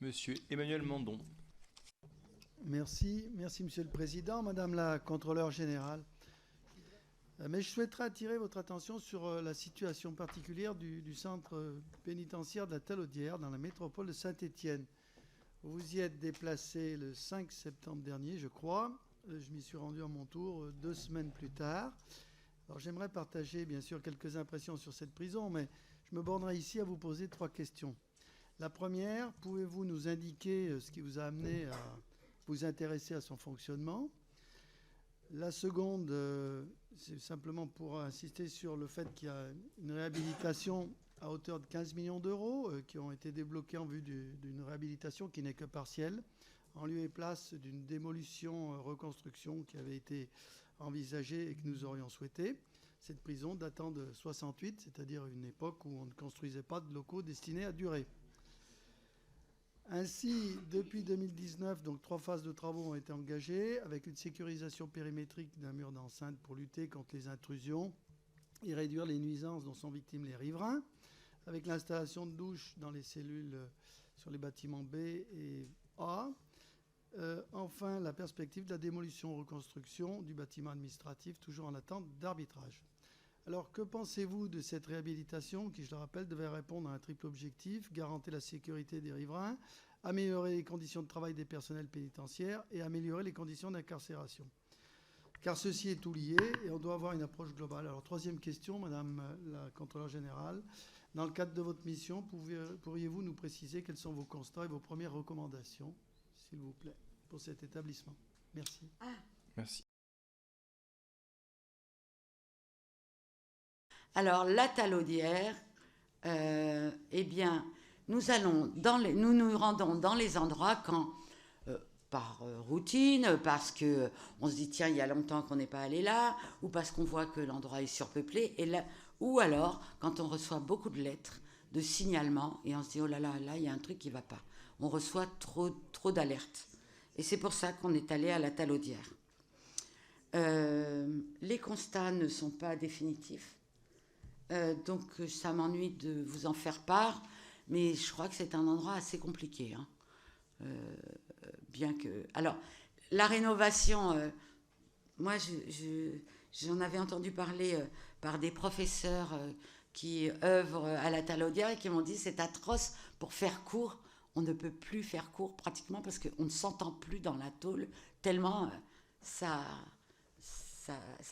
Monsieur Emmanuel Mandon. Merci, Monsieur le Président, Madame la Contrôleure Générale. Mais je souhaiterais attirer votre attention sur la situation particulière du centre pénitentiaire de la Talaudière dans la métropole de Saint-Étienne. Vous vous y êtes déplacé le 5 septembre dernier, je crois. Je m'y suis rendu à mon tour 2 semaines plus tard. Alors j'aimerais partager bien sûr quelques impressions sur cette prison, mais je me bornerai ici à vous poser 3 questions. La première, pouvez-vous nous indiquer ce qui vous a amené à vous intéresser à son fonctionnement? La seconde, c'est simplement pour insister sur le fait qu'il y a une réhabilitation à hauteur de 15 millions d'euros qui ont été débloqués en vue d'une réhabilitation qui n'est que partielle, en lieu et place d'une démolition-reconstruction qui avait été envisagée et que nous aurions souhaité. Cette prison datant de 68, c'est-à-dire une époque où on ne construisait pas de locaux destinés à durer. Ainsi, depuis 2019, donc 3 phases de travaux ont été engagées avec une sécurisation périmétrique d'un mur d'enceinte pour lutter contre les intrusions et réduire les nuisances dont sont victimes les riverains, avec l'installation de douches dans les cellules sur les bâtiments B et A. Enfin, la perspective de la démolition-reconstruction du bâtiment administratif, toujours en attente d'arbitrage. Alors, que pensez-vous de cette réhabilitation qui, je le rappelle, devait répondre à un triple objectif: garantir la sécurité des riverains, améliorer les conditions de travail des personnels pénitentiaires et améliorer les conditions d'incarcération? Car ceci est tout lié et on doit avoir une approche globale. Alors, troisième question, Madame la Contrôleure Générale. Dans le cadre de votre mission, pourriez-vous nous préciser quels sont vos constats et vos premières recommandations, s'il vous plaît, pour cet établissement? Merci. Merci. Alors, la Talaudière, eh bien, nous nous rendons dans les endroits quand, par routine, parce qu'on se dit, tiens, il y a longtemps qu'on n'est pas allé là, ou parce qu'on voit que l'endroit est surpeuplé, ou alors quand on reçoit beaucoup de lettres, de signalements, et on se dit, oh là là, là, il y a un truc qui ne va pas. On reçoit trop d'alertes. Et c'est pour ça qu'on est allé à la Talaudière. Les constats ne sont pas définitifs. Donc ça m'ennuie de vous en faire part, mais je crois que c'est un endroit assez compliqué. Bien que... Alors, la rénovation, moi j'en avais entendu parler par des professeurs qui œuvrent à la Talaudière et qui m'ont dit c'est atroce pour faire court. On ne peut plus faire court pratiquement parce qu'on ne s'entend plus dans la tôle tellement ça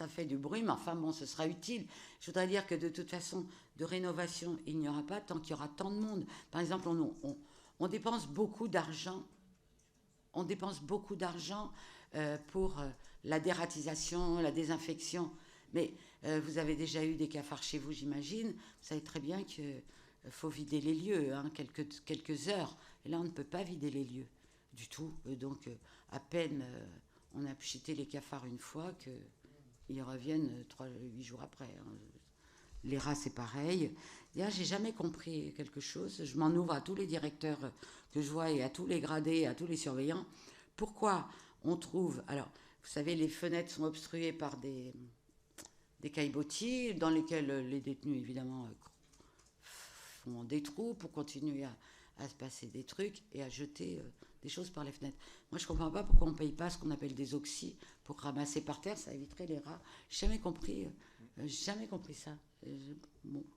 fait du bruit, mais enfin bon, ce sera utile. Je voudrais dire que de toute façon, de rénovation, il n'y aura pas tant qu'il y aura tant de monde. Par exemple, on dépense beaucoup d'argent. On dépense beaucoup d'argent pour la dératisation, la désinfection. Mais vous avez déjà eu des cafards chez vous, j'imagine. Vous savez très bien qu'il faut vider les lieux, quelques heures. Et là, on ne peut pas vider les lieux du tout. Donc, à peine on a pchité les cafards une fois qu'ils reviennent 8 jours après. Les rats, c'est pareil. J'ai jamais compris quelque chose. Je m'en ouvre à tous les directeurs que je vois et à tous les gradés, à tous les surveillants. Pourquoi on trouve... Alors, vous savez, les fenêtres sont obstruées par des caillebotis dans lesquels les détenus, évidemment, font des trous pour continuer à se passer des trucs et à jeter des choses par les fenêtres. Moi, je ne comprends pas pourquoi on ne paye pas ce qu'on appelle des oxys pour ramasser par terre, ça éviterait les rats. J'ai jamais compris ça. Bon,